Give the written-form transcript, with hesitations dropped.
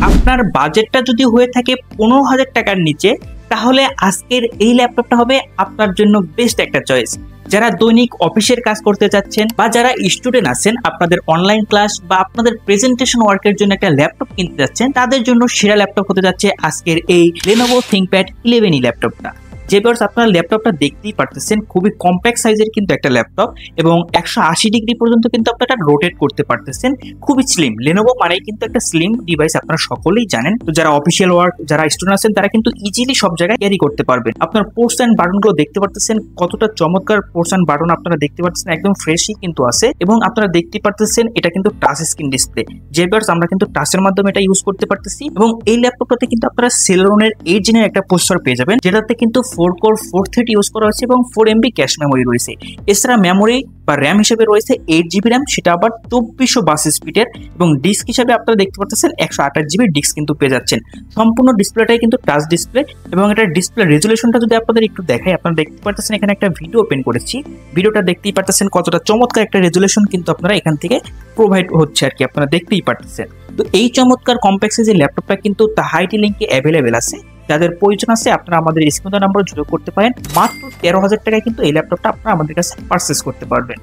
আপনার বাজেটটা যদি হয়ে থাকে 15,000 টাকার নিচে, তাহলে আজকের এই ল্যাপটপটা হবে আপনার জন্য বেস্ট একটা চয়েস। যারা দৈনিক অফিসের কাজ করতে চাচ্ছেন বা যারা স্টুডেন্ট আছেন, আপনাদের অনলাইন ক্লাস বা আপনাদের প্রেজেন্টেশন ওয়ার্কের জন্য একটা ল্যাপটপ কিনতে যাচ্ছেন, তাদের জন্য সেরা ল্যাপটপ হতে যাচ্ছে আজকের এই Lenovo ThinkPad 11e ল্যাপটপটা। যে ভিউয়ার্স, আপনারা ল্যাপটপটা দেখতেই পারতেছেন, খুবই কম্প্যাক্ট সাইজের কিন্তু একটা ল্যাপটপ এবং 180 ডিগ্রি পর্যন্ত কিন্তু আপনারা রোটেট করতে পারতেছেন। খুবই স্লিম। Lenovo মানেই কিন্তু একটা স্লিম ডিভাইস, আপনারা সকলেই জানেন। তো যারা অফিসিয়াল ওয়ার্ক, যারা স্টুডেন্ট আছেন, তারা কিন্তু ইজিলি সব জায়গায় ক্যারি করতে পারবেন। আপনার পোর্টস এন্ড বাটনগুলো দেখতে পারতেছেন, কতটা চমৎকার পোর্টস এন্ড বাটন আপনারা দেখতে পারতেছেন, একদম ফ্রেশই কিন্তু আছে। এবং আপনারা দেখতে পারতেছেন এটা কিন্তু টাচ স্ক্রিন ডিসপ্লে। যে ভিউয়ার্স, আমরা কিন্তু টাচের মাধ্যমে এটা ইউজ করতে পারতেছি। এবং এই ল্যাপটপটাতে কিন্তু আপনারা Celeron-এর 8 জেনের একটা প্রসেসর পেয়ে যাবেন, যেটাতে কিন্তু 4 কোর 4 থ্রেড ইউজ করা হয়েছে এবং 4 MB ক্যাশ মেমোরি রয়েছে। এছাড়া মেমোরি বা র্যাম হিসেবে রয়েছে 8 GB র্যাম, সেটা আবার 2422 স্পিডের। এবং ডিস্ক হিসেবে আপনারা দেখতে পাচ্ছেন 128 GB ডিস্ক কিন্তু পেয়ে যাচ্ছেন। সম্পূর্ণ ডিসপ্লেটাই কিন্তু টাচ ডিসপ্লে। এবং এটার ডিসপ্লে রেজুলেশনটা যদি আপনাদের একটু দেখাই, আপনারা দেখতে পাচ্ছেন এখানে একটা ভিডিও ওপেন করেছি। ভিডিওটা দেখতেই পাচ্ছেন কতটা চমৎকার একটা রেজুলেশন কিন্তু আপনারা এখান থেকে প্রোভাইড হচ্ছে আর কি, আপনারা দেখতেই পাচ্ছেন। তো এই চমৎকার কম্প্যাক্ট সাইজের ল্যাপটপটা কিন্তু তাহাইটি লিঙ্কে অ্যাভেলেবেল আছে। যাদের প্রয়োজন আছে আপনারা আমাদের স্ক্রিনে নাম্বারে যোগাযোগ করতে পারেন। মাত্র 13,000 টাকায় কিন্তু এই ল্যাপটপটা আপনারা আমাদের কাছে পারচেস করতে পারবেন।